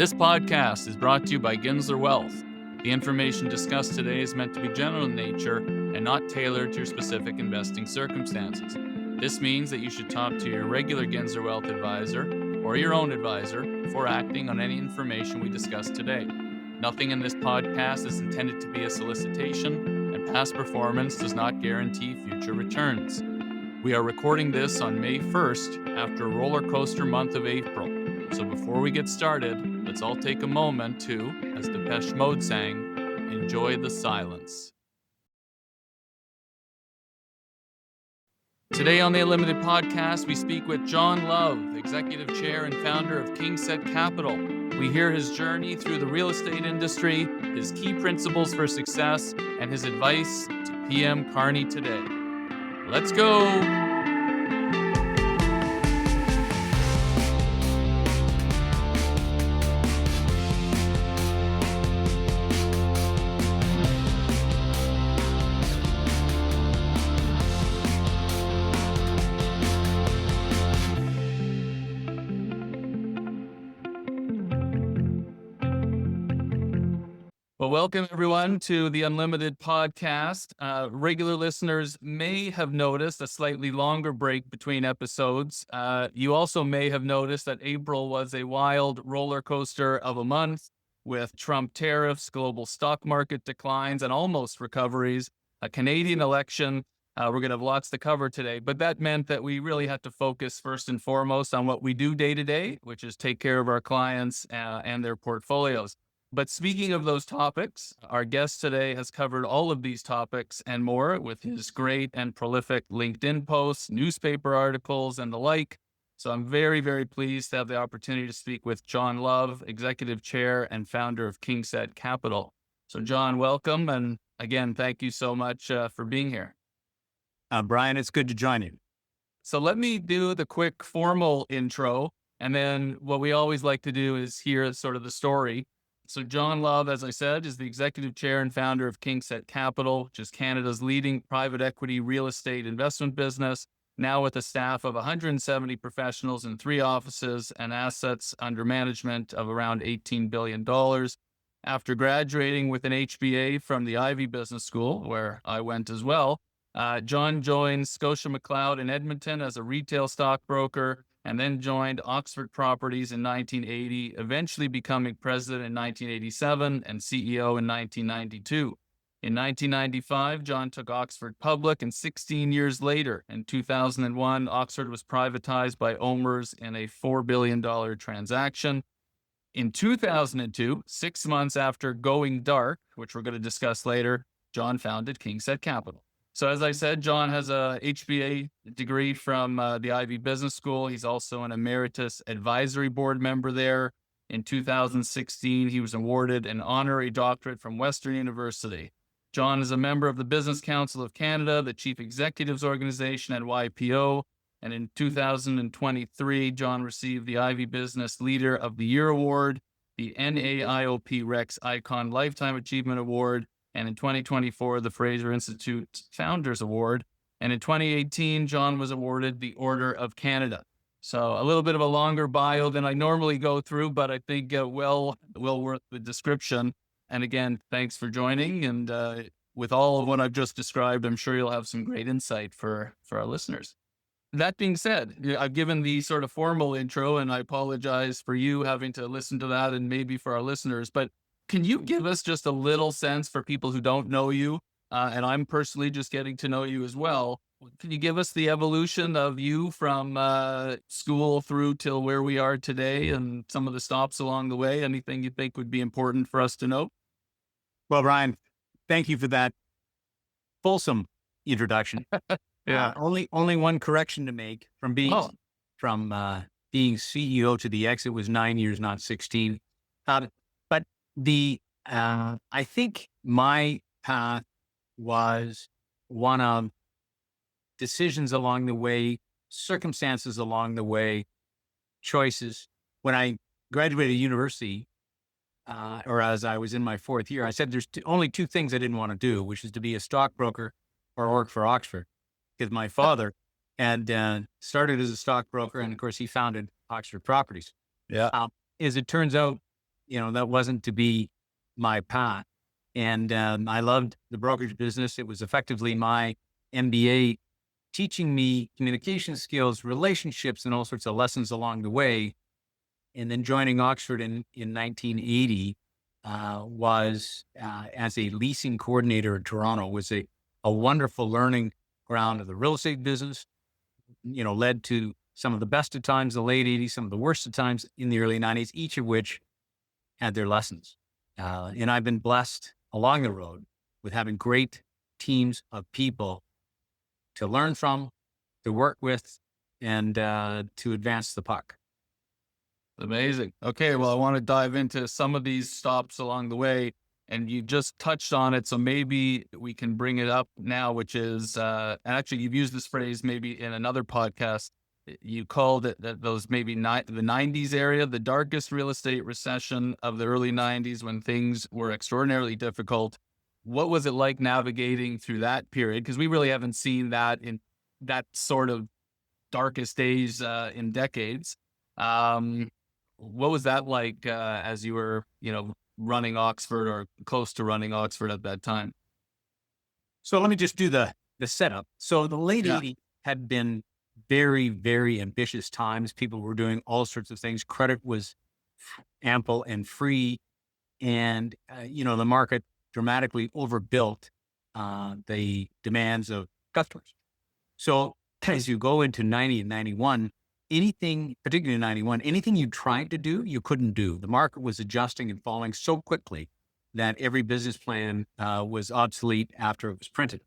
This podcast is brought to you by Ginsler Wealth. The information discussed today is meant to be general in nature and not tailored to your specific investing circumstances. This means that you should talk to your regular Ginsler Wealth advisor or your own advisor before acting on any information we discuss today. Nothing in this podcast is intended to be a solicitation, and past performance does not guarantee future returns. We are recording this on May 1st after a roller coaster month of April. So before we get started, let's all take a moment to, as Depeche Mode sang, enjoy the silence. Today on the Unlimited Podcast, we speak with Jon Love, Executive Chair and Founder of KingSett Capital. We hear his journey through the real estate industry, his key principles for success, and his advice to PM Carney today. Let's go! Well, welcome everyone to the Unlimited Podcast. Regular listeners may have noticed a slightly longer break between episodes. You also may have noticed that April was a wild roller coaster of a month with Trump tariffs, global stock market declines, and almost recoveries, a Canadian election. We're going to have lots to cover today, but that meant that we really had to focus first and foremost on what we do day to day, which is take care of our clients and their portfolios. But speaking of those topics, our guest today has covered all of these topics and more with his great and prolific LinkedIn posts, newspaper articles, and the like. So I'm very, very pleased to have the opportunity to speak with Jon Love, Executive Chair and Founder of KingSett Capital. So Jon, welcome. And again, thank you so much for being here. Brian, it's good to join you. So let me do the quick formal intro. And then what we always like to do is hear sort of the story. So Jon Love, as I said, is the Executive Chair and Founder of KingSett Capital, which is Canada's leading private equity real estate investment business, now with a staff of 170 professionals in 3 offices and assets under management of around $18 billion. After graduating with an HBA from the Ivey Business School, where I went as well, Jon joined Scotia McLeod in Edmonton as a retail stockbroker, and then joined Oxford Properties in 1980, eventually becoming president in 1987 and CEO in 1992. In 1995, Jon took Oxford public, and 16 years later, in 2001, Oxford was privatized by OMERS in a $4 billion transaction. In 2002, 6 months after going dark, which we're going to discuss later, Jon founded KingSett Capital. So as I said, Jon has a HBA degree from the Ivey Business School. He's also an Emeritus Advisory Board member there. In 2016, he was awarded an Honorary Doctorate from Western University. Jon is a member of the Business Council of Canada, the Chief Executives Organization at YPO. And in 2023, Jon received the Ivey Business Leader of the Year Award, the NAIOP Rex Icon Lifetime Achievement Award, and in 2024, the Fraser Institute Founders Award. And in 2018, Jon was awarded the Order of Canada. So a little bit of a longer bio than I normally go through, but I think well worth the description. And again, thanks for joining. And with all of what I've just described, I'm sure you'll have some great insight for our listeners. That being said, I've given the sort of formal intro, and I apologize for you having to listen to that and maybe for our listeners, but can you give us just a little sense for people who don't know you, and I'm personally just getting to know you as well, can you give us the evolution of you from school through till where we are today and some of the stops along the way? Anything you think would be important for us to know? Well, Brian, thank you for that fulsome introduction. Yeah. Only one correction to make from being CEO to the exit was 9 years, not 16. But I think my path was one of decisions along the way, circumstances along the way, choices. When I graduated university, or as I was in my 4th year, I said there's only 2 things I didn't want to do, which is to be a stockbroker or work for Oxford, because my father had started as a stockbroker, and of course he founded Oxford Properties. Yeah. As it turns out, that wasn't to be my path. And I loved the brokerage business. It was effectively my MBA, teaching me communication skills, relationships, and all sorts of lessons along the way. And then joining Oxford in 1980 was as a leasing coordinator in Toronto, was a wonderful learning ground of the real estate business, led to some of the best of times in the late 80s, some of the worst of times in the early 90s, each of which had their lessons. And I've been blessed along the road with having great teams of people to learn from, to work with, and to advance the puck. Amazing. Okay, well, I want to dive into some of these stops along the way, and you just touched on it, so maybe we can bring it up now, which is, and actually you've used this phrase maybe in another podcast. You called it that those maybe the 90s area, the darkest real estate recession of the early 90s, when things were extraordinarily difficult. What was it like navigating through that period? Because we really haven't seen that in that sort of darkest days in decades. What was that like as you were, running Oxford or close to running Oxford at that time? So let me just do the setup. So the late 80s had been very, very ambitious times. People were doing all sorts of things. Credit was ample and free. And, the market dramatically overbuilt the demands of customers. So as you go into 90 and 91, anything, particularly in 91, anything you tried to do, you couldn't do. The market was adjusting and falling so quickly that every business plan was obsolete after it was printed.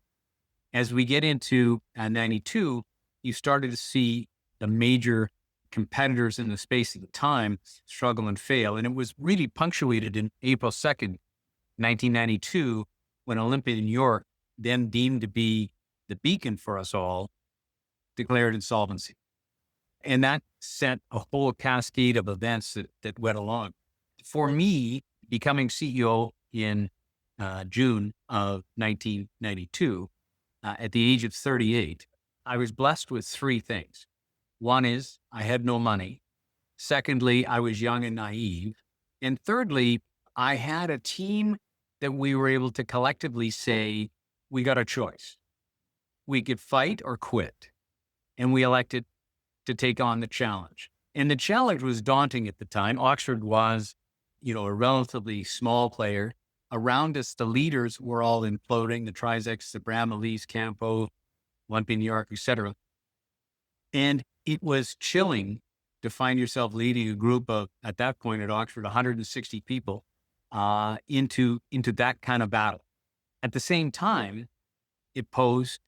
As we get into 92, you started to see the major competitors in the space at the time struggle and fail. And it was really punctuated in April 2nd, 1992, when Olympia, New York, then deemed to be the beacon for us all, declared insolvency. And that set a whole cascade of events that went along. For me, becoming CEO in June of 1992, at the age of 38, I was blessed with three things. One is I had no money. Secondly, I was young and naive. And thirdly, I had a team that we were able to collectively say, we got a choice. We could fight or quit. And we elected to take on the challenge. And the challenge was daunting at the time. Oxford was, a relatively small player. Around us, the leaders were all imploding, the Trizex, the Bram, Elise, Campo, Olympia, New York, et cetera. And it was chilling to find yourself leading a group of, at that point at Oxford, 160 people into that kind of battle. At the same time, it posed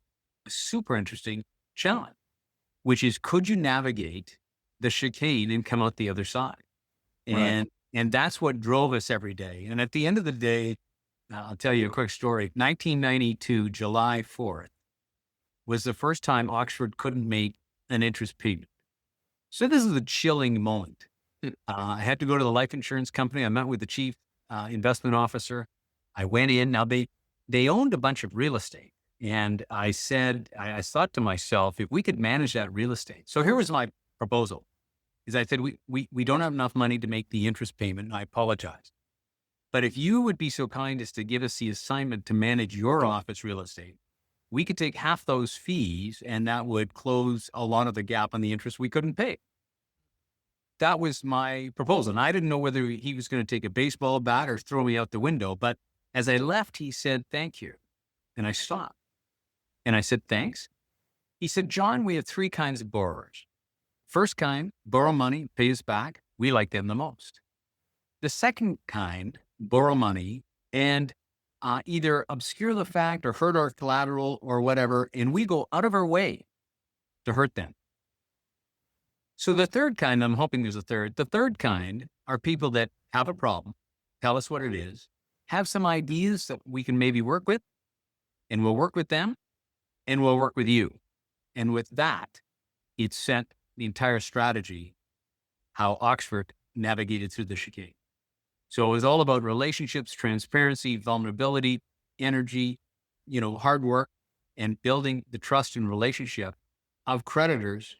a super interesting challenge, which is, could you navigate the chicane and come out the other side? And that's what drove us every day. And at the end of the day, I'll tell you a quick story. 1992, July 4th, was the first time Oxford couldn't make an interest payment. So this is a chilling moment. I had to go to the life insurance company. I met with the chief investment officer. I went in. Now they owned a bunch of real estate. And I said, I thought to myself, if we could manage that real estate. So here was my proposal, is I said, we don't have enough money to make the interest payment. And I apologize. But if you would be so kind as to give us the assignment to manage your office real estate, we could take half those fees and that would close a lot of the gap on the interest we couldn't pay. That was my proposal. And I didn't know whether he was going to take a baseball bat or throw me out the window. But as I left, he said, thank you. And I stopped. And I said, thanks. He said, John, we have three kinds of borrowers. First kind, borrow money, pay us back. We like them the most. The second kind, borrow money and either obscure the fact or hurt our collateral or whatever, and we go out of our way to hurt them. So the third kind, I'm hoping there's a third, the third kind are people that have a problem, tell us what it is, have some ideas that we can maybe work with, and we'll work with them, and we'll work with you. And with that, it set the entire strategy, how Oxford navigated through the chicane. So it was all about relationships, transparency, vulnerability, energy, hard work, and building the trust and relationship of creditors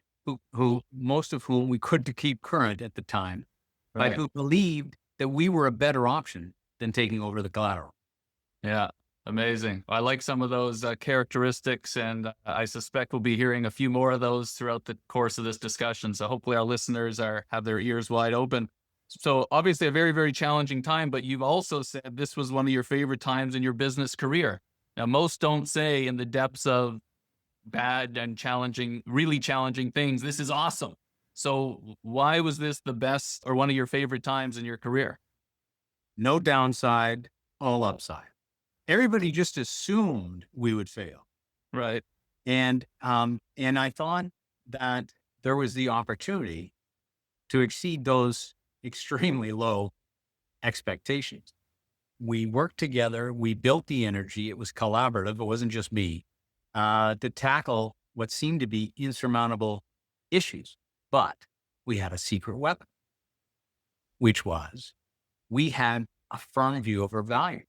who most of whom we couldn't keep current at the time, but who believed that we were a better option than taking over the collateral. Yeah. Amazing. I like some of those characteristics, and I suspect we'll be hearing a few more of those throughout the course of this discussion. So hopefully our listeners have their ears wide open. So obviously a very, very challenging time, but you've also said this was one of your favorite times in your business career. Now, most don't say in the depths of bad and challenging, really challenging things, this is awesome. So why was this the best or one of your favorite times in your career? No downside, all upside. Everybody just assumed we would fail. Right. And I thought that there was the opportunity to exceed those extremely low expectations. We worked together. We built the energy. It was collaborative. It wasn't just me, to tackle what seemed to be insurmountable issues. But we had a secret weapon, which was we had a firm view of our values: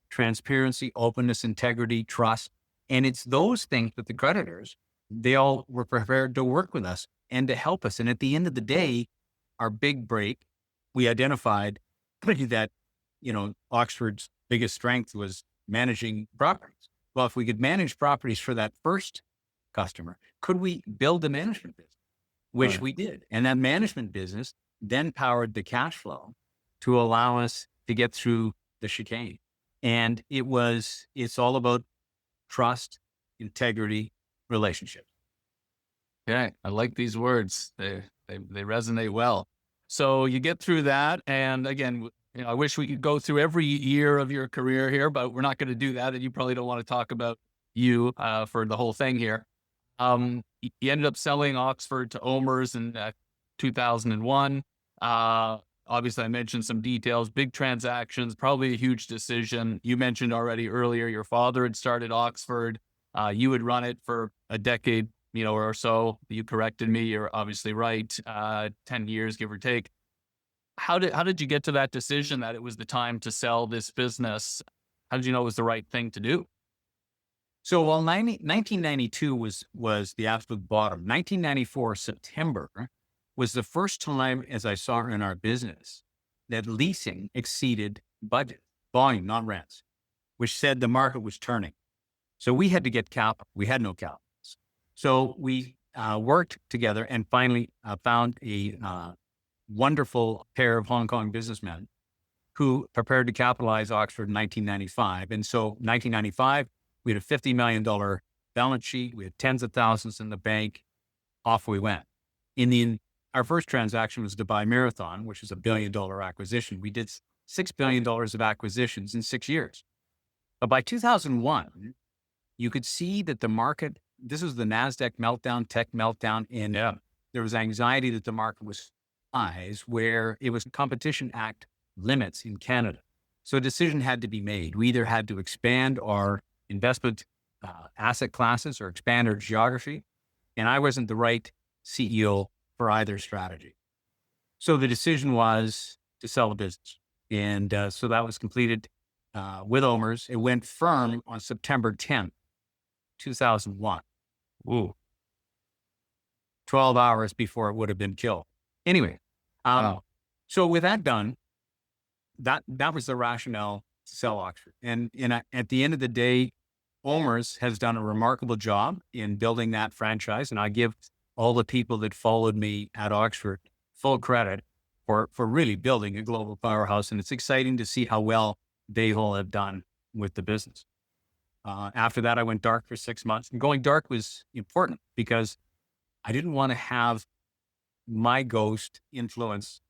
transparency, openness, integrity, trust. And it's those things that the creditors, they all were prepared to work with us and to help us. And at the end of the day, our big break, we identified that, Oxford's biggest strength was managing properties. Well, if we could manage properties for that first customer, could we build a management business? Which we did. And that management business then powered the cash flow to allow us to get through the chicane. And it's all about trust, integrity, relationships. Okay. I like these words. They resonate well. So you get through that. And again, I wish we could go through every year of your career here, but we're not going to do that. And you probably don't want to talk about you for the whole thing here. You ended up selling Oxford to OMERS in 2001. Obviously, I mentioned some details, big transactions, probably a huge decision. You mentioned already earlier, your father had started Oxford. You had run it for a decade, or so. You corrected me. You're obviously right. 10 years, give or take. How did you get to that decision that it was the time to sell this business? How did you know it was the right thing to do? So while 1992 was the absolute bottom, 1994 September was the first time, as I saw in our business, that leasing exceeded budget, volume, not rents, which said the market was turning. So we had to get capital. We had no capital. So we worked together and finally found a wonderful pair of Hong Kong businessmen who prepared to capitalize Oxford in 1995. And so 1995, we had a $50 million balance sheet. We had tens of thousands in the bank. Off we went. Our first transaction was to buy Marathon, which was a $1 billion acquisition. We did $6 billion of acquisitions in 6 years. But by 2001, you could see that the market, this was the NASDAQ meltdown, tech meltdown, and there was anxiety that the market was where it was Competition Act limits in Canada. So a decision had to be made. We either had to expand our investment asset classes or expand our geography. And I wasn't the right CEO for either strategy. So the decision was to sell the business. And so that was completed with OMERS. It went firm on September 10th, 2001. Ooh. 12 hours before it would have been killed. Anyway, so with that done, that was the rationale to sell Oxford. And at the end of the day, OMERS has done a remarkable job in building that franchise. And I give all the people that followed me at Oxford full credit for really building a global powerhouse. And it's exciting to see how well they all have done with the business. After that, I went dark for 6 months. And going dark was important because I didn't want to have my ghost influence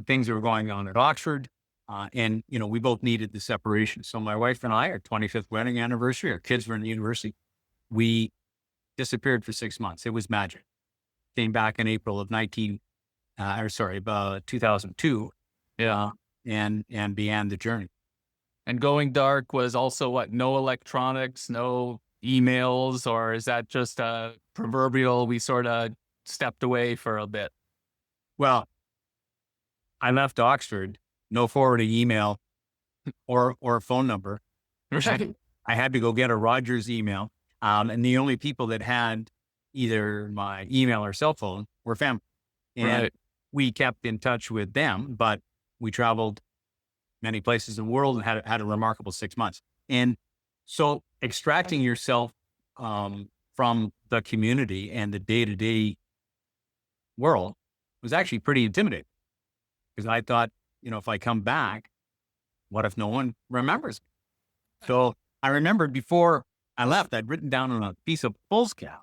things that were going on at Oxford. And we both needed the separation. So my wife and I, our 25th wedding anniversary, our kids were in university. We disappeared for 6 months. It was magic. Came back in April of 2002. Yeah. And began the journey. And going dark was also what? No electronics, no emails, or is that just a proverbial, we sort of stepped away for a bit? Well, I left Oxford, no forwarding email or phone number. Right. I had to go get a Rogers email. And the only people that had either my email or cell phone were family. And we kept in touch with them, but we traveled many places in the world and had a remarkable 6 months. And so extracting yourself from the community and the day-to-day world was actually pretty intimidating, because I thought, if I come back, what if no one remembers me? So I remembered before I left, I'd written down on a piece of foolscap,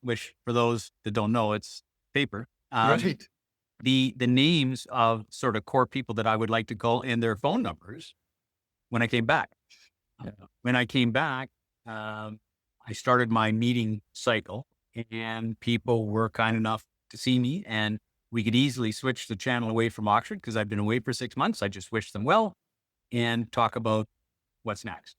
which for those that don't know, it's paper. Right. The names of sort of core people that I would like to call and their phone numbers when I came back. Yeah. When I came back, I started my meeting cycle, and people were kind enough to see me, and we could easily switch the channel away from Oxford because I'd been away for 6 months. I just wished them well and talk about what's next.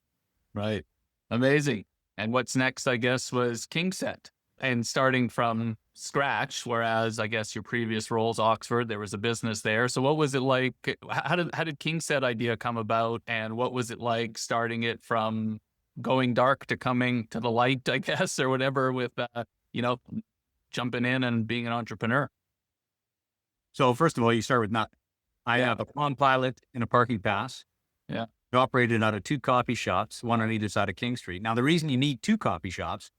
Right. Amazing. And what's next, I guess, was KingSett, and starting from scratch, whereas I guess your previous roles, Oxford, there was a business there. So what was it like? How did KingSett idea come about? And what was it like starting it from going dark to coming to the light, I guess, or whatever, with, jumping in and being an entrepreneur? So first of all, you start with nothing. I have a Palm Pilot and a parking pass. Yeah. We operated out of 2 coffee shops, one on either side of King Street. Now, the reason you need 2 coffee shops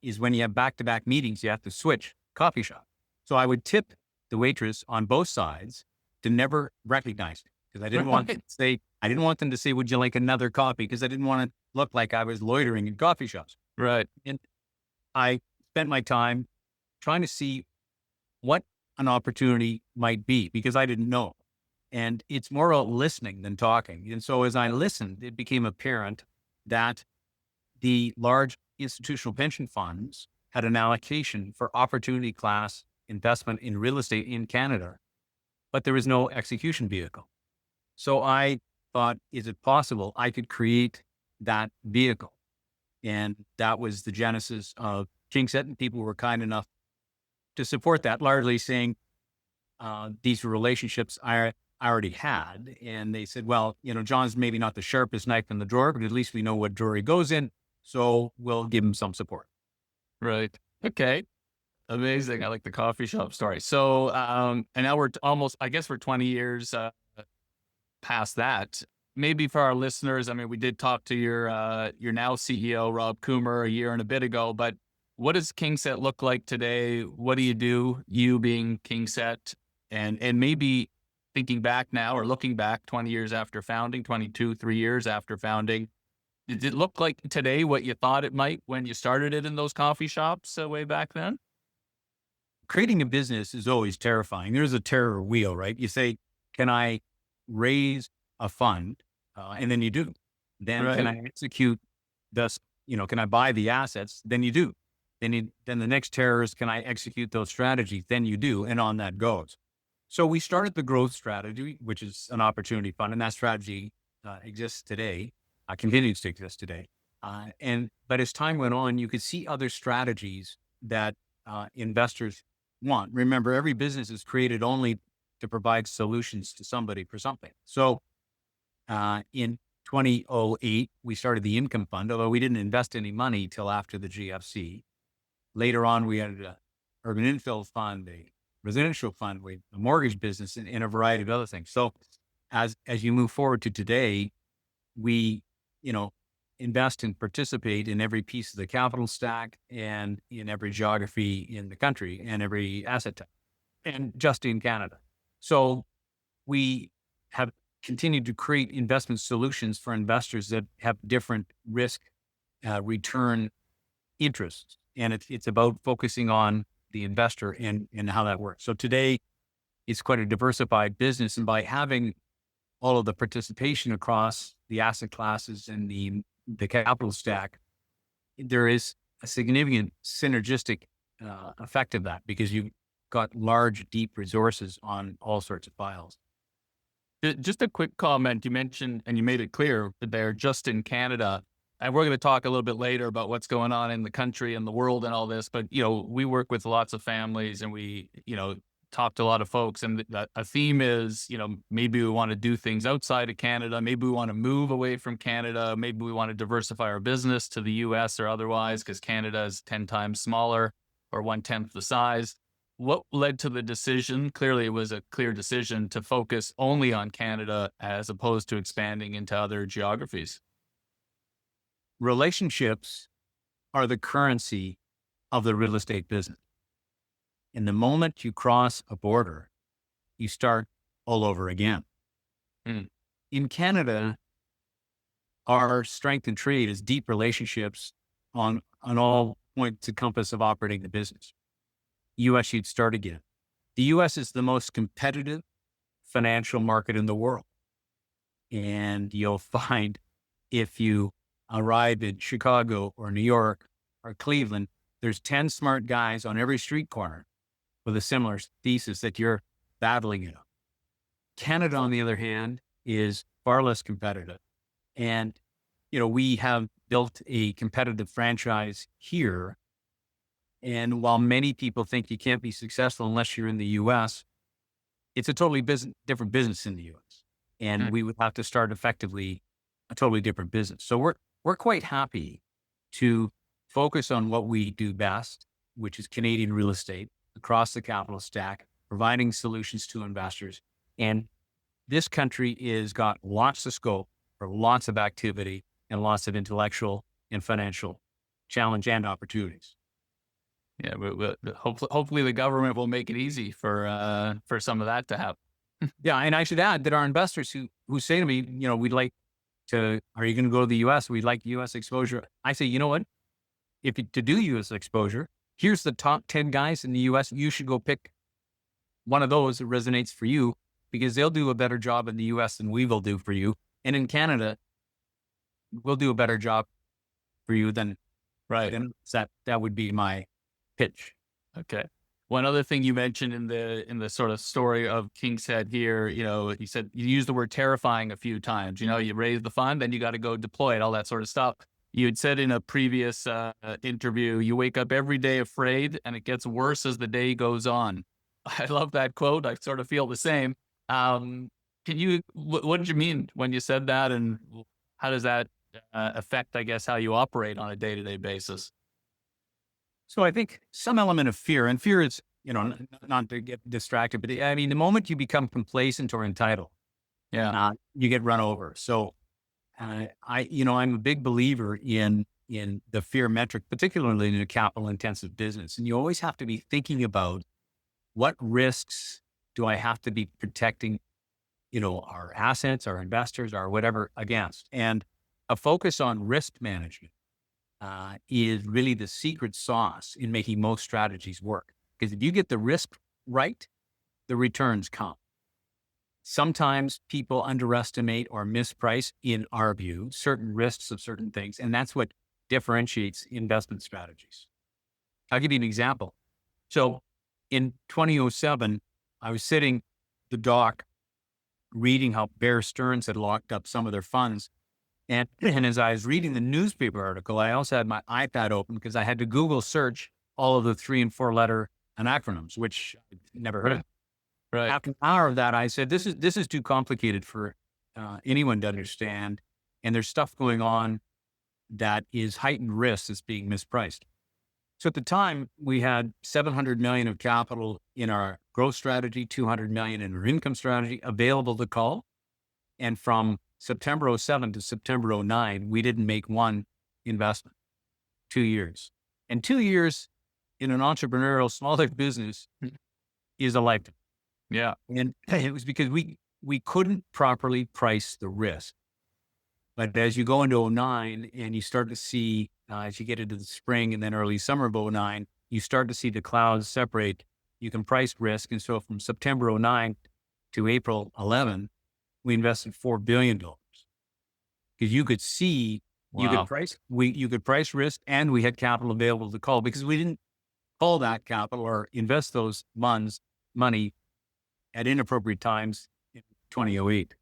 is when you have back-to-back meetings, you have to switch coffee shop. So I would tip the waitress on both sides to never recognize me, because I didn't want them to say, would you like another coffee? Because I didn't want to look like I was loitering in coffee shops. Right. And I spent my time trying to see what an opportunity might be, because I didn't know. And it's more about listening than talking. And so as I listened, it became apparent that the large institutional pension funds had an allocation for opportunity class investment in real estate in Canada, but there was no execution vehicle. So I thought, is it possible I could create that vehicle? And that was the genesis of KingSett, and people were kind enough to support that, largely saying these were relationships I already had. And they said, well, John's maybe not the sharpest knife in the drawer, but at least we know what drawer he goes in. So we'll give him some support. Right. Okay. Amazing. I like the coffee shop story. So, and now we're I guess we're 20 years past that. Maybe for our listeners, I mean, we did talk to your now CEO, Rob Coomer, a year and a bit ago, but what does KingSett look like today? What do you do, you being KingSett? And maybe thinking back now, or looking back 20 years after founding, 22, 3 years after founding, did it look like today what you thought it might when you started it in those coffee shops way back then? Creating a business is always terrifying. There's a terror wheel, right? You say, can I raise a fund? And then you do. Then Right. Can I execute this? Can I buy the assets? Then you do. Then the next terror is, can I execute those strategies? Then you do. And on that goes. So we started the growth strategy, which is an opportunity fund. And that strategy exists today, continues to exist today. But as time went on, you could see other strategies that investors want. Remember, every business is created only to provide solutions to somebody for something. So in 2008, we started the income fund, although we didn't invest any money till after the GFC. Later on, we had an urban infill fund, a residential fund, a mortgage business, and a variety of other things. So as you move forward to today, we, invest and participate in every piece of the capital stack and in every geography in the country and every asset type, and just in Canada. So we have continued to create investment solutions for investors that have different risk return interests. And it's about focusing on the investor and how that works. So today it's quite a diversified business. And by having all of the participation across the asset classes and the capital stack, there is a significant synergistic effect of that, because you've got large, deep resources on all sorts of files. Just a quick comment. You mentioned, and you made it clear that they're just in Canada. And we're going to talk a little bit later about what's going on in the country and the world and all this. But, we work with lots of families, and we, talk to a lot of folks. And a theme is, maybe we want to do things outside of Canada. Maybe we want to move away from Canada. Maybe we want to diversify our business to the US or otherwise, because Canada is 10 times smaller or 1/10 the size. what led to the decision? Clearly, it was a clear decision to focus only on Canada as opposed to expanding into other geographies. Relationships are the currency of the real estate business. And the moment you cross a border, you start all over again. Mm. In Canada, our strength in trade is deep relationships on all points and compass of operating the business. US, you'd start again. The US is the most competitive financial market in the world. And you'll find if you arrive in Chicago or New York or Cleveland, there's 10 smart guys on every street corner with a similar thesis that you're battling in. Canada, on the other hand, is far less competitive. And, we have built a competitive franchise here. And while many people think you can't be successful unless you're in the US, it's a totally different business in the US. And we would have to start effectively a totally different business. So we're quite happy to focus on what we do best, which is Canadian real estate across the capital stack, providing solutions to investors. And this country is got lots of scope for lots of activity and lots of intellectual and financial challenge and opportunities. Yeah, hopefully the government will make it easy for some of that to happen. Yeah, and I should add that our investors who say to me, we'd like to, are you going to go to the US? We'd like US exposure. I say, you know what? To do US exposure, here's the top 10 guys in the US. You should go pick one of those that resonates for you, because they'll do a better job in the US than we will do for you. And in Canada, we'll do a better job for you than, right. And that would be my pitch. Okay. One other thing you mentioned in the sort of story of KingSett here, you said you used the word terrifying a few times. You raise the fund, then you got to go deploy it, all that sort of stuff. You had said in a previous interview, you wake up every day afraid, and it gets worse as the day goes on. I love that quote. I sort of feel the same. What did you mean when you said that, and how does that affect, I guess, how you operate on a day-to-day basis? So I think some element of fear, and fear is, not to get distracted, but the moment you become complacent or entitled, you get run over. So I'm a big believer in the fear metric, particularly in a capital intensive business. And you always have to be thinking about what risks do I have to be protecting, our assets, our investors, our whatever against. And a focus on risk management is really the secret sauce in making most strategies work. Because if you get the risk right, the returns come. Sometimes people underestimate or misprice, in our view, certain risks of certain things. And that's what differentiates investment strategies. I'll give you an example. So in 2007, I was sitting at the dock reading how Bear Stearns had locked up some of their funds. And as I was reading the newspaper article, I also had my iPad open because I had to Google search all of the 3 and 4 letter acronyms, which I'd never heard of. Right. After an hour of that, I said, this is too complicated for anyone to understand. And there's stuff going on that is heightened risk that's being mispriced. So at the time, we had $700 million of capital in our growth strategy, $200 million in our income strategy available to call. And from September 2007 to September 2009, we didn't make one investment. 2 years. And 2 years in an entrepreneurial smaller business is a lifetime. Yeah. And it was because we couldn't properly price the risk. But as you go into 2009 and you start to see, as you get into the spring and then early summer of 2009, you start to see the clouds separate. You can price risk. And so from September 2009 to April 11, we invested $4 billion because you could see, you could price risk, and we had capital available to call because we didn't call that capital or invest those money at inappropriate times in 2008.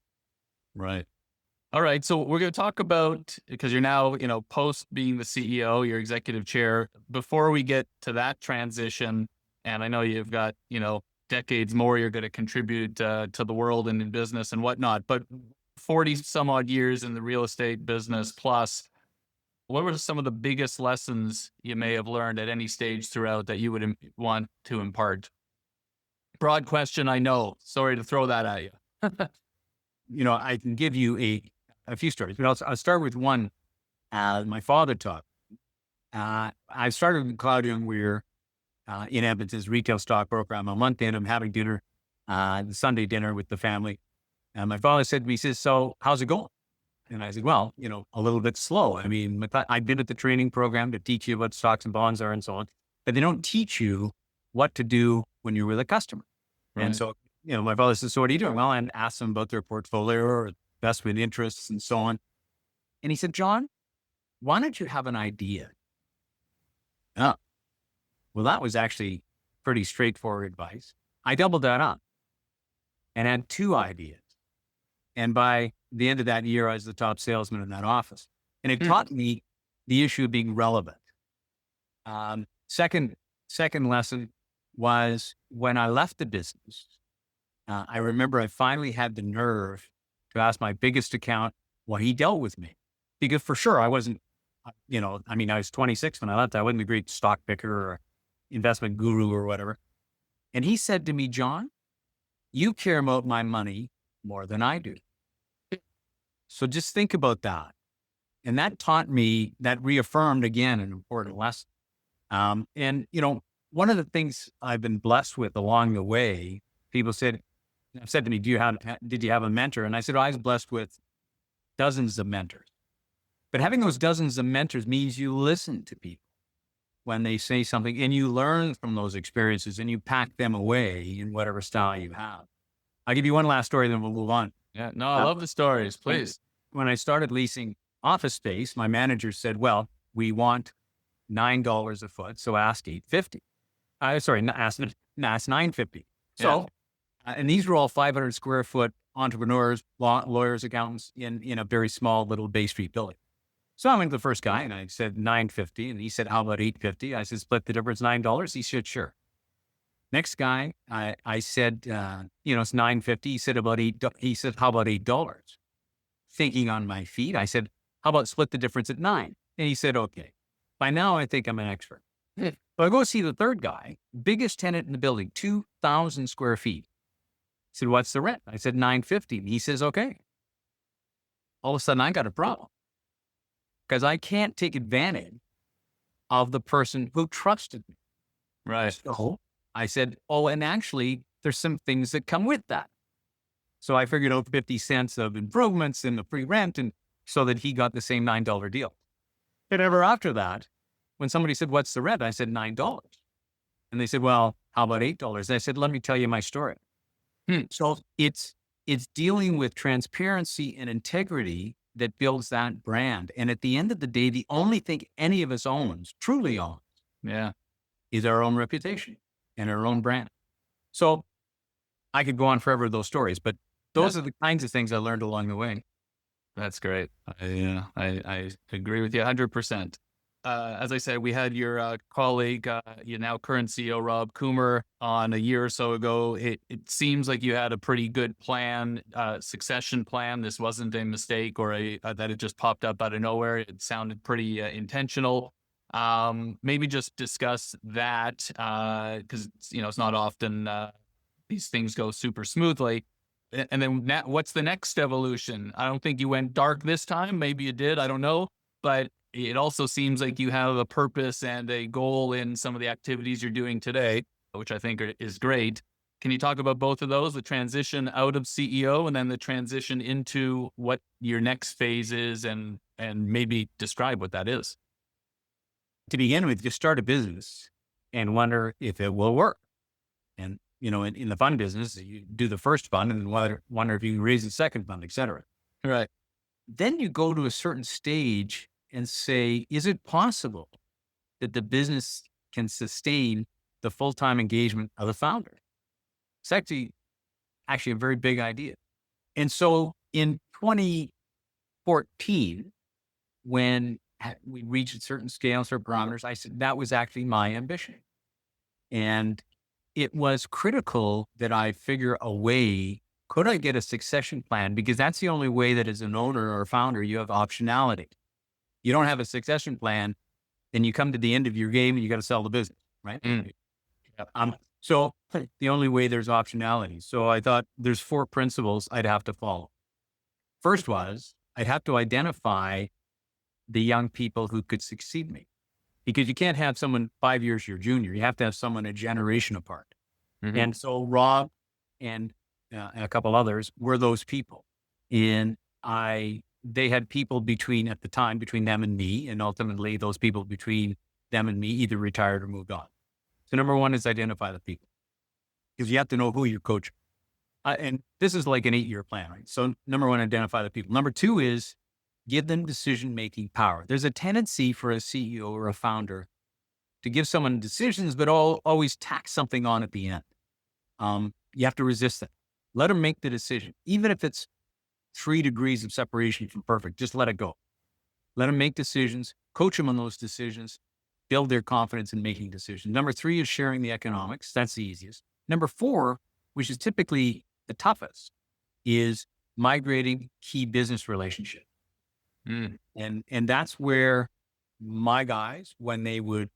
Right. All right. So we're going to talk about, because you're now, post being the CEO, you're executive chair. Before we get to that transition, and I know you've got, decades more you're going to contribute to the world and in business and whatnot, but 40 some odd years in the real estate business plus, what were some of the biggest lessons you may have learned at any stage throughout that you would want to impart? Broad question, I know. Sorry to throw that at you. I can give you a few stories, but I'll start with one. My father taught. I started with Cloud Young Weir in Edmonton as retail stockbroker. I'm a month in. I'm having dinner, the Sunday dinner with the family. And my father said to me, he says, "So how's it going?" And I said, "Well, a little bit slow. I mean, I've been at the training program to teach you what stocks and bonds are and so on, but they don't teach you what to do when you're with a customer." Right. And so, my father says, "So what are you doing?" Well, and asked them about their portfolio or investment interests and so on. And he said, "John, why don't you have an idea?" Oh, well, that was actually pretty straightforward advice. I doubled that up and had 2 ideas. And by the end of that year, I was the top salesman in that office. And it taught me the issue of being relevant. Second lesson was when I left the business, I remember I finally had the nerve to ask my biggest account why he dealt with me. Because for sure, I wasn't, I was 26 when I left. I wasn't a great stock picker or investment guru or whatever. And he said to me, "John, you care about my money more than I do. So just think about that." And that reaffirmed again an important lesson. One of the things I've been blessed with along the way, people said to me, did you have a mentor? And I said, I was blessed with dozens of mentors. But having those dozens of mentors means you listen to people when they say something and you learn from those experiences and you pack them away in whatever style you have. I'll give you one last story, then we'll move on. Yeah, no, I love the stories. Please. When I started leasing office space, my manager said, "Well, we want $9 a foot, so ask $850." Ask $950. So, and these were all 500 square foot entrepreneurs, lawyers, accountants in a very small little Bay Street building. So I went to the first guy and I said $950, and he said, "How about $850?" I said, "Split the difference, $9. He said, "Sure." Next guy, I said, it's $950. He said, he said, "How about $8? Thinking on my feet, I said, "How about split the difference at $9? And he said, "Okay." By now, I think I'm an expert. So I go see the third guy, biggest tenant in the building, 2,000 square feet. He said, "What's the rent?" I said, $950. And he says, "Okay." All of a sudden, I got a problem because I can't take advantage of the person who trusted me. Right. So I said, "Oh, and actually, there's some things that come with that." So I figured out 50 cents of improvements in the free rent, and so that he got the same $9 deal. And ever after that, when somebody said, "What's the rent?" I said, $9. And they said, "Well, how about $8? And I said, "Let me tell you my story." So it's dealing with transparency and integrity that builds that brand. And at the end of the day, the only thing any of us truly owns, is our own reputation and our own brand. So I could go on forever with those stories, but those are the kinds of things I learned along the way. That's great. I agree with you 100%. As I said, we had your colleague, your now current CEO, Rob Coomer, on a year or so ago. It seems like you had a pretty good plan, succession plan. This wasn't a mistake or that it just popped up out of nowhere. It sounded pretty intentional. Maybe just discuss that because it's not often these things go super smoothly. And then what's the next evolution? I don't think you went dark this time. Maybe you did. I don't know. But it also seems like you have a purpose and a goal in some of the activities you're doing today, which I think is great. Can you talk about both of those, the transition out of CEO and then the transition into what your next phase is and maybe describe what that is? To begin with, you start a business and wonder if it will work. And, in the fund business, you do the first fund and wonder if you can raise the second fund, et cetera. Right. Then you go to a certain stage and say, is it possible that the business can sustain the full-time engagement of the founder? It's actually a very big idea. And so in 2014, when we reached a certain scale, certain parameters, I said, that was actually my ambition. And it was critical that I figure a way, could I get a succession plan? Because that's the only way that as an owner or founder, you have optionality. You don't have a succession plan, then you come to the end of your game and you got to sell the business, right? So the only way there's optionality. So I thought there's 4 principles I'd have to follow. First was I'd have to identify the young people who could succeed me, because you can't have someone 5 years your junior. You have to have someone a generation apart. Mhm. And so Rob and a couple others were those people. And they had people at the time, between them and me, and ultimately those people between them and me either retired or moved on. So number 1 is identify the people, because you have to know who you're coaching. And this is like an 8-year plan, right? So number 1, identify the people. Number 2 is give them decision-making power. There's a tendency for a CEO or a founder to give someone decisions, but always tack something on at the end. You have to resist that. Let them make the decision. Even if it's 3 degrees of separation from perfect, just let it go. Let them make decisions, coach them on those decisions, build their confidence in making decisions. Number 3 is sharing the economics. That's the easiest. Number 4, which is typically the toughest, is migrating key business relationships. And that's where my guys, when they would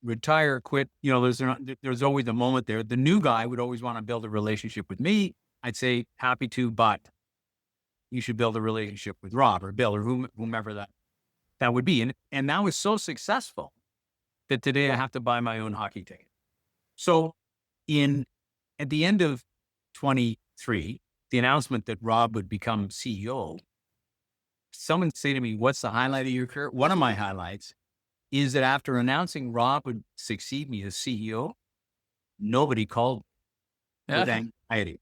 retire, quit, there's always a moment there. The new guy would always want to build a relationship with me. I'd say, happy to, but you should build a relationship with Rob or Bill or whomever that would be. And that was so successful that today I have to buy my own hockey ticket. So at the end of 23, the announcement that Rob would become CEO, someone say to me, what's the highlight of your career? One of my highlights is that after announcing Rob would succeed me as CEO, nobody called with anxiety,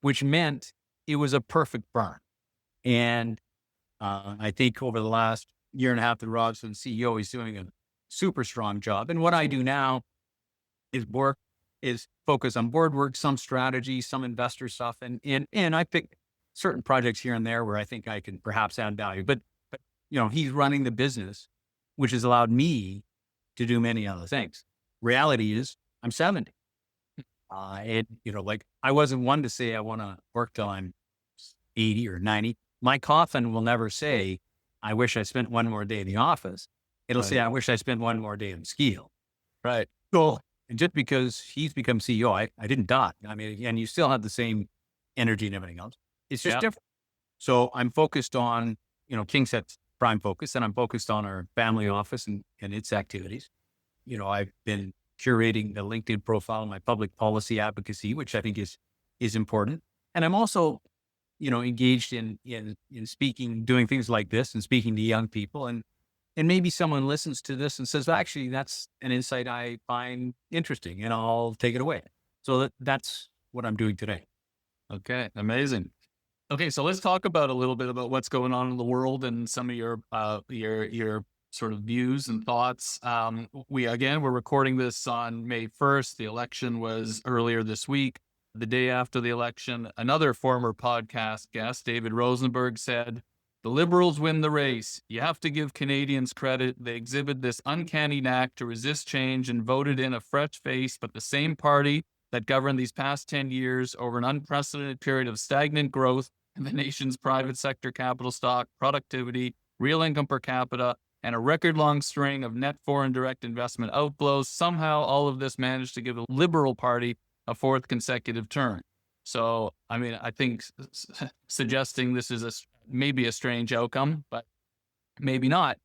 which meant it was a perfect burn. And I think over the last year and a half that Rob's been CEO, he's doing a super strong job. And what I do now is focus on board work, some strategy, some investor stuff. And I pick certain projects here and there where I think I can perhaps add value. But he's running the business, which has allowed me to do many other things. Reality is I'm 70. I wasn't one to say I want to work till I'm 80 or 90. My coffin will never say, I wish I spent one more day in the office. It'll say, I wish I spent one more day in the ski hill. Right. So, and just because he's become CEO, I didn't die. I mean, and you still have the same energy and everything else. It's just different. So I'm focused on, KingSett's prime focus, and I'm focused on our family office and its activities. I've been curating the LinkedIn profile, my public policy advocacy, which I think is important. And I'm also, engaged in speaking, doing things like this and speaking to young people. And maybe someone listens to this and says, actually, that's an insight I find interesting and I'll take it away. So that's what I'm doing today. Okay. Amazing. Okay. So let's talk about a little bit about what's going on in the world and some of your sort of views and thoughts. We're recording this on May 1st. The election was earlier this week. The day after the election, another former podcast guest, David Rosenberg, said, "The Liberals win the race. You have to give Canadians credit. They exhibit this uncanny knack to resist change and voted in a fresh face, but the same party that governed these past 10 years over an unprecedented period of stagnant growth in the nation's private sector capital stock, productivity, real income per capita, and a record-long string of net foreign direct investment outflows. Somehow all of this managed to give the Liberal Party a 4th consecutive term." So, I mean, I think suggesting this is maybe a strange outcome, but maybe not.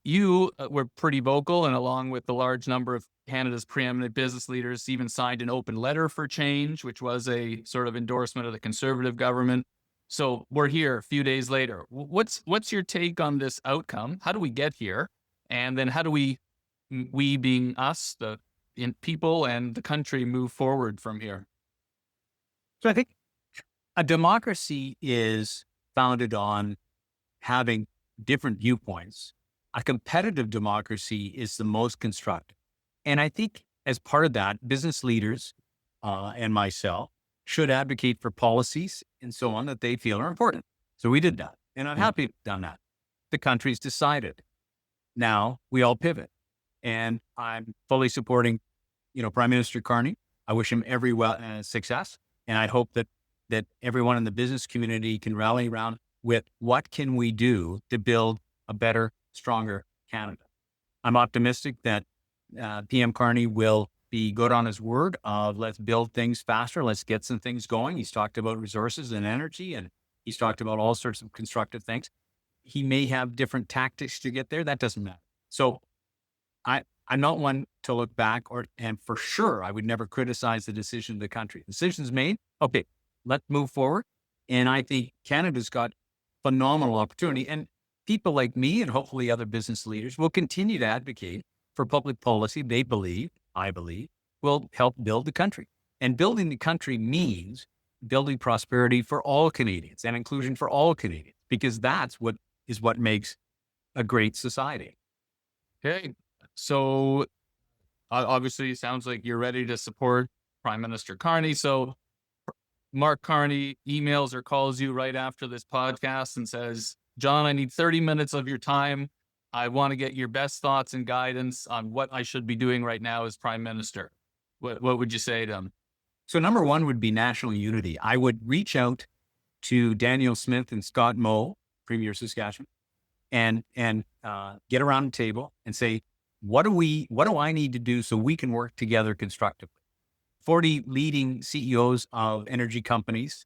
You were pretty vocal, and along with the large number of Canada's preeminent business leaders, even signed an open letter for change, which was a sort of endorsement of the Conservative government. So we're here a few days later. What's your take on this outcome? How do we get here? And then how do we being us, the people and the country, move forward from here? So I think a democracy is founded on having different viewpoints. A competitive democracy is the most constructive. And I think as part of that, business leaders and myself should advocate for policies and so on that they feel are important. So we did that. And I'm happy to have done that. The country's decided. Now we all pivot. And I'm fully supporting, Prime Minister Carney. I wish him every success. And I hope that everyone in the business community can rally around with what can we do to build a better, stronger Canada. I'm optimistic that PM Carney will be good on his word of let's build things faster. Let's get some things going. He's talked about resources and energy, and he's talked about all sorts of constructive things. He may have different tactics to get there. That doesn't matter. So I'm not one to look back and for sure, I would never criticize the decision of the country. Decisions made. Okay, let's move forward. And I think Canada's got phenomenal opportunity, and people like me and hopefully other business leaders will continue to advocate for public policy I believe, will help build the country. And building the country means building prosperity for all Canadians and inclusion for all Canadians, because that's what makes a great society. Okay. So obviously it sounds like you're ready to support Prime Minister Carney. So Mark Carney emails or calls you right after this podcast and says, Jon, I need 30 minutes of your time. I want to get your best thoughts and guidance on what I should be doing right now as Prime Minister. What would you say to him? So number one would be national unity. I would reach out to Daniel Smith and Scott Moe, Premier Saskatchewan, and get around the table and say, what do I need to do so we can work together constructively? 40 leading CEOs of energy companies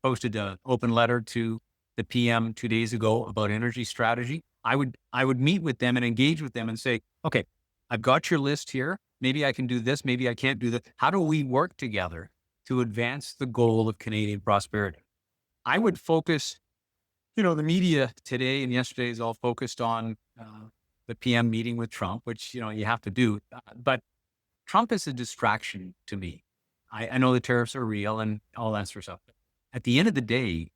posted an open letter to the PM 2 days ago about energy strategy. I would meet with them and engage with them and say, okay, I've got your list here. Maybe I can do this. Maybe I can't do that. How do we work together to advance the goal of Canadian prosperity? I would focus, the media today and yesterday is all focused on the PM meeting with Trump, which, you have to do. But Trump is a distraction to me. I know the tariffs are real and all that sort of stuff. At the end of the day,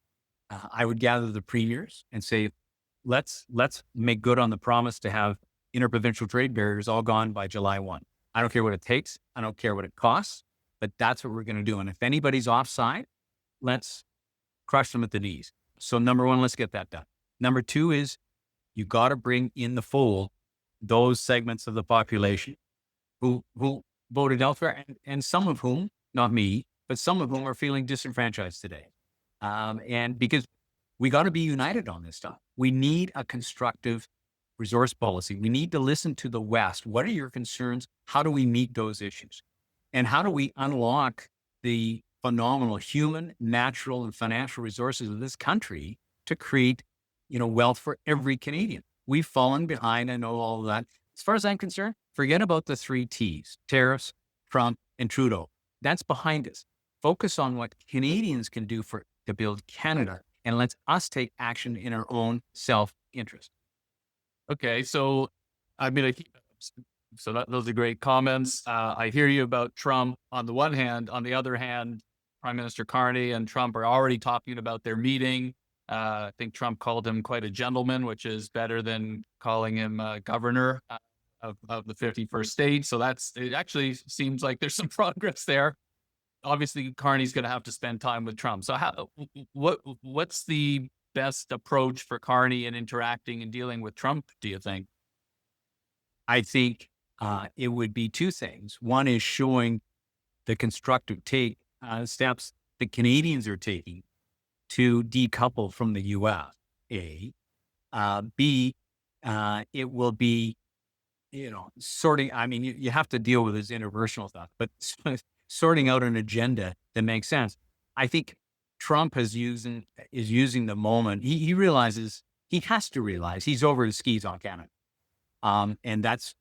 I would gather the premiers and say, let's make good on the promise to have interprovincial trade barriers all gone by July 1. I don't care what it takes. I don't care what it costs, but that's what we're going to do. And if anybody's offside, let's crush them at the knees. So number one, let's get that done. Number two is you got to bring in the fold those segments of the population who voted elsewhere, and some of whom, not me, but some of whom are feeling disenfranchised today. And because we got to be united on this stuff. We need a constructive resource policy. We need to listen to the West. What are your concerns? How do we meet those issues? And how do we unlock the phenomenal human, natural, and financial resources of this country to create, wealth for every Canadian? We've fallen behind. I know all of that. As far as I'm concerned, forget about the 3 T's, tariffs, Trump, and Trudeau. That's behind us. Focus on what Canadians can do to build Canada, and let us take action in our own self-interest. Okay. So, those are great comments. I hear you about Trump on the one hand. On the other hand, Prime Minister Carney and Trump are already talking about their meeting. I think Trump called him quite a gentleman, which is better than calling him governor of the 51st state. So it actually seems like there's some progress there. Obviously, Carney's going to have to spend time with Trump. So what's the best approach for Carney in interacting and dealing with Trump, do you think? I think it would be 2 things. One is showing the constructive steps the Canadians are taking to decouple from the U.S. A. B. It will be, sorting. I mean, you have to deal with this interpersonal stuff, but sorting out an agenda that makes sense. I think Trump is using the moment. He realizes, he has to realize he's over his skis on Canada. And that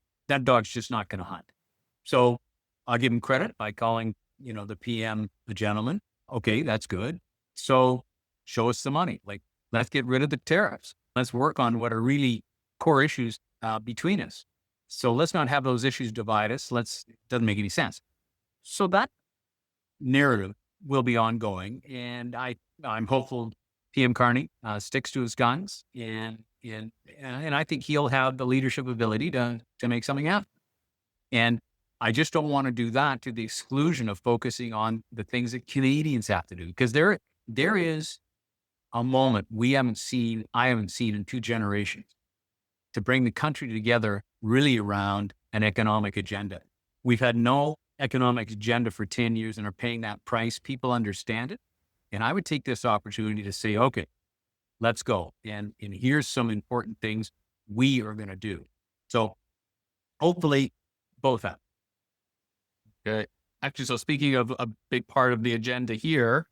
dog's just not going to hunt. So I'll give him credit by calling, the PM a gentleman. Okay, that's good. So show us the money. Like, let's get rid of the tariffs. Let's work on what are really core issues between us. So let's not have those issues divide us. Doesn't make any sense. So that narrative will be ongoing, and I'm hopeful PM Carney sticks to his guns, and I think he'll have the leadership ability to make something happen. And I just don't want to do that to the exclusion of focusing on the things that Canadians have to do, because there is a moment I haven't seen in 2 generations to bring the country together really around an economic agenda. We've had no economic agenda for 10 years and are paying that price. People understand it. And I would take this opportunity to say, okay, let's go. And here's some important things we are going to do. So hopefully both happen. Okay. Actually, so speaking of a big part of the agenda here,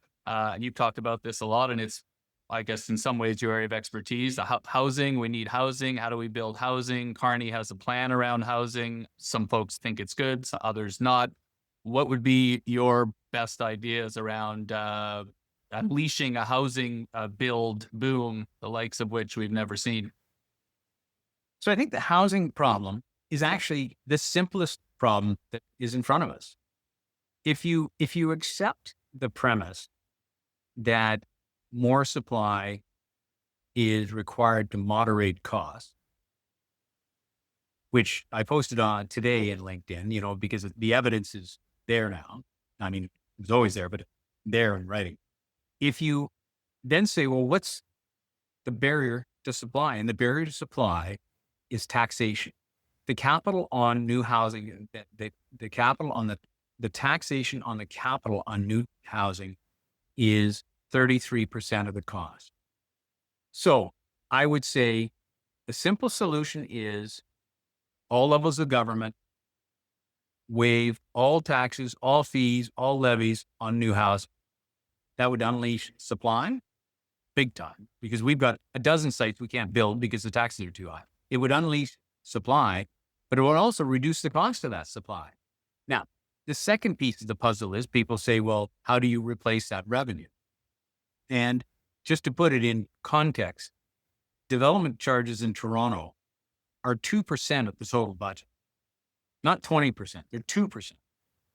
you've talked about this a lot, and it's, I guess, in some ways your area of expertise. Housing, we need housing. How do we build housing? Kearney has a plan around housing. Some folks think it's good, others not. What would be your best ideas around unleashing a housing build boom, the likes of which we've never seen? So I think the housing problem is actually the simplest problem that is in front of us. If you accept the premise that more supply is required to moderate costs, which I posted on today in LinkedIn, because the evidence is there now. I mean, it was always there, but there in writing. If you then say, well, what's the barrier to supply? And the barrier to supply is taxation. The capital on new housing, the capital on the taxation on the capital on new housing is 33% of the cost. So I would say the simple solution is all levels of government waive all taxes, all fees, all levies on new housing. That would unleash supply big time, because we've got a dozen sites we can't build because the taxes are too high. It would unleash supply, but it would also reduce the cost of that supply. Now, the second piece of the puzzle is people say, well, how do you replace that revenue? And just to put it in context, development charges in Toronto are 2% of the total budget, not 20%, they're 2%.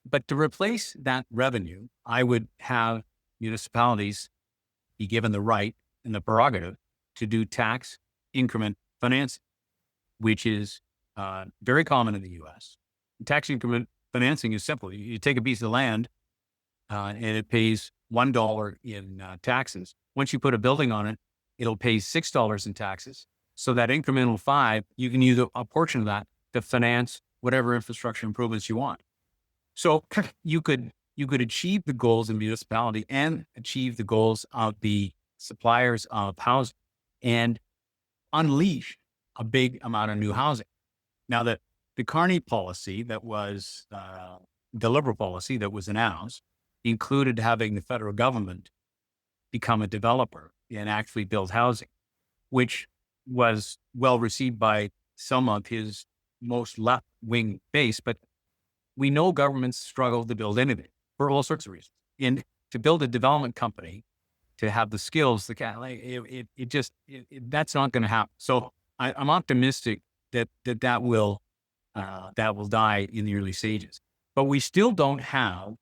But to replace that revenue, I would have municipalities be given the right and the prerogative to do tax increment financing, which is very common in the U.S. Tax increment financing is simple. You take a piece of land and it pays $1 in taxes. Once you put a building on it, it'll pay $6 in taxes. So that incremental $5, you can use a portion of that to finance whatever infrastructure improvements you want. So you could achieve the goals of municipality and achieve the goals of the suppliers of housing and unleash a big amount of new housing. Now, the Kearney policy that was the Liberal policy that was announced included having the federal government become a developer and actually build housing, which was well received by some of his most left-wing base. But we know governments struggle to build anything for all sorts of reasons. And to build a development company, to have the skills, that's not going to happen. So I'm optimistic that will die in the early stages. But we still don't have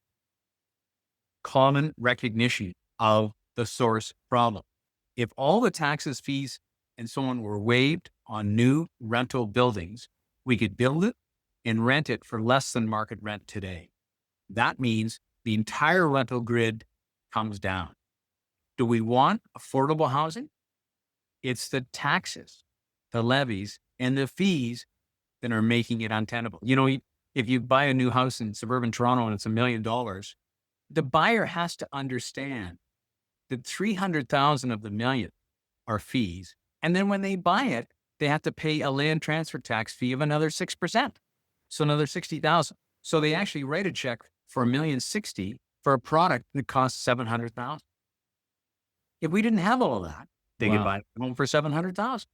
common recognition of the source problem. If all the taxes, fees, and so on were waived on new rental buildings, we could build it and rent it for less than market rent today. That means the entire rental grid comes down. Do we want affordable housing? It's the taxes, the levies, and the fees that are making it untenable. If you buy a new house in suburban Toronto and it's $1 million, the buyer has to understand that 300,000 of the million are fees. And then when they buy it, they have to pay a land transfer tax fee of another 6%. So another 60,000. So they actually write a check for $1,060,000 for a product that costs 700,000. If we didn't have all of that, they could buy a home for 700,000.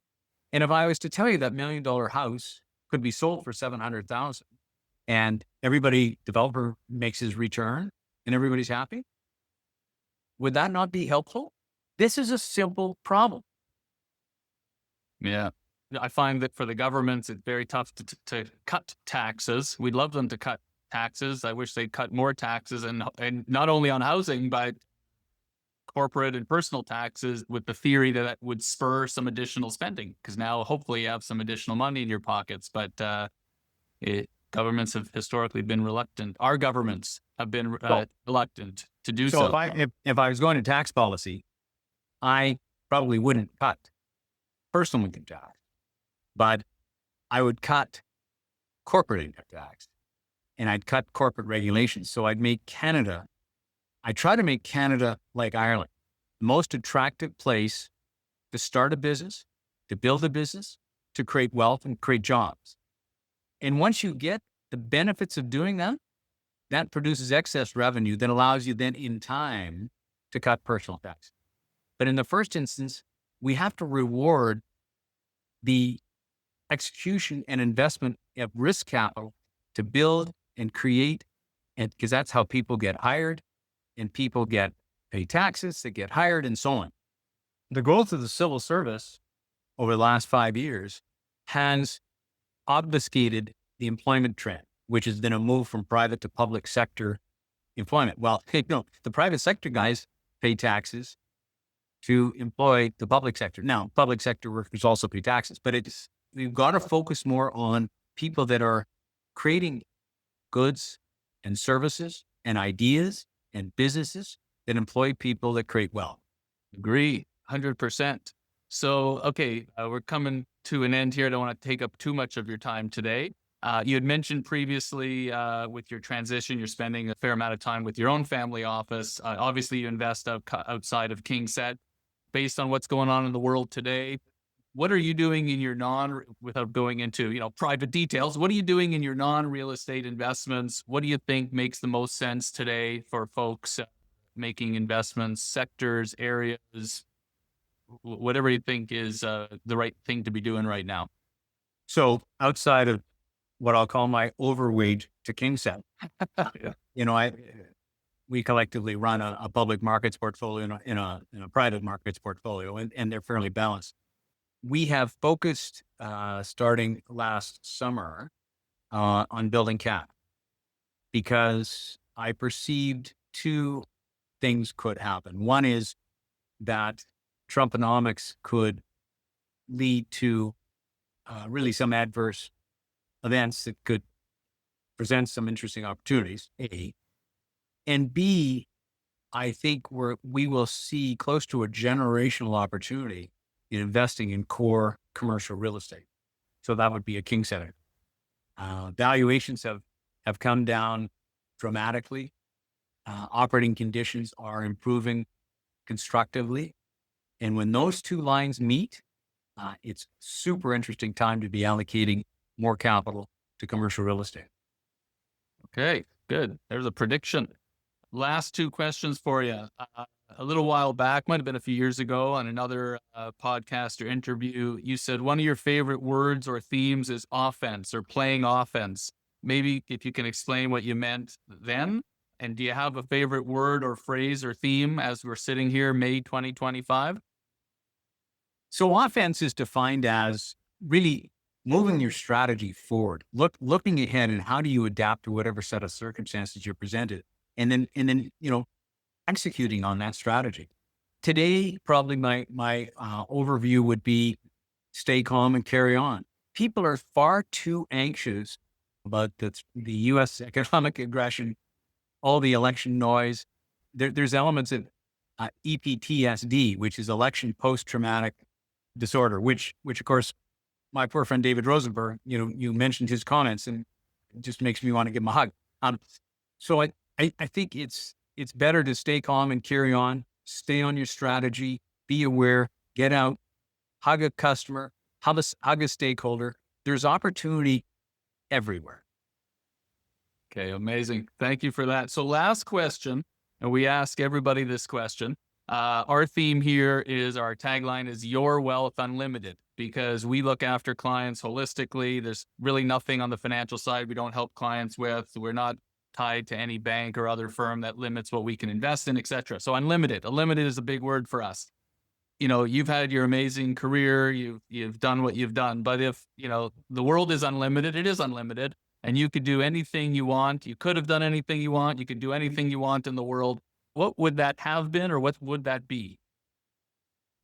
And if I was to tell you that $1 million house could be sold for 700,000 and developer makes his return and everybody's happy, would that not be helpful? This is a simple problem. Yeah. I find that for the governments, it's very tough to cut taxes. We'd love them to cut taxes. I wish they'd cut more taxes and not only on housing, but corporate and personal taxes, with the theory that that would spur some additional spending, because now hopefully you have some additional money in your pockets. But governments have historically been reluctant. Our governments have been reluctant to do so. If I was going to tax policy, I probably wouldn't cut personal income tax, but I would cut corporate income tax and I'd cut corporate regulations. So I try to make Canada like Ireland, the most attractive place to start a business, to build a business, to create wealth and create jobs. And once you get the benefits of doing that, that produces excess revenue that allows you then in time to cut personal tax. But in the first instance, we have to reward the execution and investment of risk capital to build and create, and because that's how people get hired and people get pay taxes, they get hired and so on. The growth of the civil service over the last 5 years has obfuscated the employment trend, which has been a move from private to public sector employment. Well, the private sector guys pay taxes to employ the public sector. Now, public sector workers also pay taxes, but we've got to focus more on people that are creating goods and services and ideas and businesses that employ people that create wealth. Agree, 100%. So, okay, we're coming to an end here. I don't want to take up too much of your time today. You had mentioned previously with your transition, you're spending a fair amount of time with your own family office. Obviously, you invest outside of KingSett. Based on what's going on in the world today, what are you doing in your without going into, private details, what are you doing in your non-real estate investments? What do you think makes the most sense today for folks making investments, sectors, areas, whatever you think is the right thing to be doing right now? So outside of what I'll call my overweight to KingSett, Yeah. We collectively run a public markets portfolio and a private markets portfolio, and they're fairly balanced. We have focused starting last summer on building cap because I perceived two things could happen. One is that Trumponomics could lead to really some adverse events that could present some interesting opportunities, A. And B, I think we will see close to a generational opportunity in investing in core commercial real estate. So that would be a KingSett. Valuations have come down dramatically. Operating conditions are improving constructively. And when those two lines meet, it's super interesting time to be allocating more capital to commercial real estate. Okay, good. There's a prediction. Last two questions for you. A little while back, might have been a few years ago, on another podcast or interview, you said one of your favorite words or themes is offense or playing offense. Maybe if you can explain what you meant then. And do you have a favorite word or phrase or theme as we're sitting here, May 2025? So offense is defined as really moving your strategy forward, looking ahead, and how do you adapt to whatever set of circumstances you're presented, and then executing on that strategy. Today, probably my overview would be stay calm and carry on. People are far too anxious about the U.S. economic aggression, all the election noise. There's elements of EPTSD, which is election post-traumatic disorder, which of course, my poor friend David Rosenberg, you mentioned his comments, and it just makes me want to give him a hug. So I think it's better to stay calm and carry on, stay on your strategy, be aware, get out, hug a customer, hug a stakeholder. There's opportunity everywhere. Okay, amazing. Thank you for that. So last question, and we ask everybody this question. Our theme here is, our tagline is Your Wealth Unlimited, because we look after clients holistically. There's really nothing on the financial side we don't help clients with. We're not tied to any bank or other firm that limits what we can invest in, et cetera. So unlimited is a big word for us. You've had your amazing career, you've done what you've done, but if, the world is unlimited, it is unlimited, and you could do anything you want. You could have done anything you want. You could do anything you want in the world. What would that have been, or what would that be?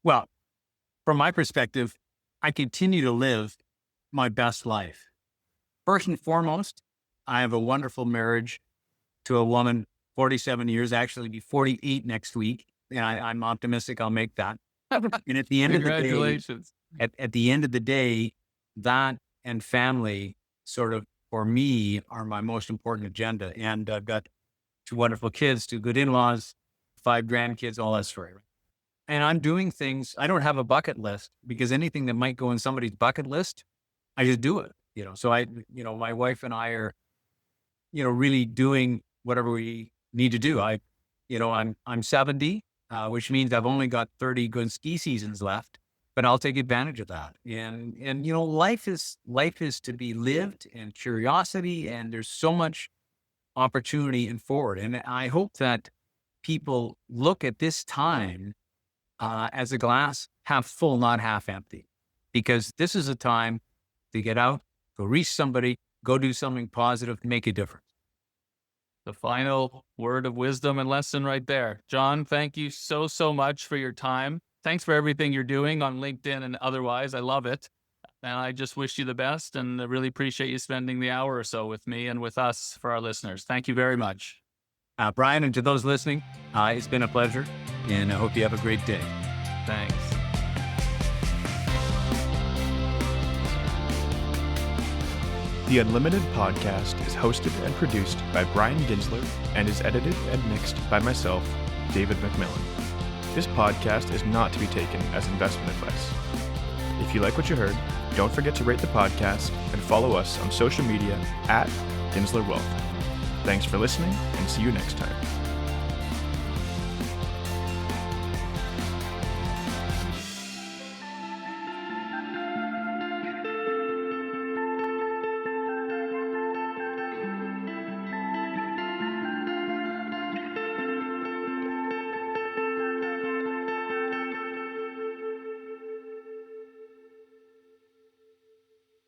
Well, from my perspective, I continue to live my best life. First and foremost, I have a wonderful marriage to a woman, 47 years, actually be 48 next week. And I'm optimistic I'll make that. And at the end of the day, Congratulations. at the end of the day, that and family sort of, for me, are my most important agenda. And I've got 2 wonderful kids, 2 good in-laws, 5 grandkids, all that story. And I'm doing things. I don't have a bucket list, because anything that might go in somebody's bucket list, I just do it. So my wife and I are, really doing whatever we need to do. I'm 70, which means I've only got 30 good ski seasons left, but I'll take advantage of that. And life is to be lived, and curiosity, and there's so much opportunity in forward. And I hope that people look at this time as a glass half full, not half empty, because this is a time to get out, go reach somebody, go do something positive, make a difference. The final word of wisdom and lesson right there. Jon, thank you so, so much for your time. Thanks for everything you're doing on LinkedIn and otherwise. I love it. And I just wish you the best, and I really appreciate you spending the hour or so with me and with us for our listeners. Thank you very much. Brian, and to those listening, it's been a pleasure, and I hope you have a great day. Thanks. The Unlimited podcast is hosted and produced by Brian Ginsler and is edited and mixed by myself, David McMillan. This podcast is not to be taken as investment advice. If you like what you heard, don't forget to rate the podcast and follow us on social media @Ginsler Wealth. Thanks for listening, and see you next time.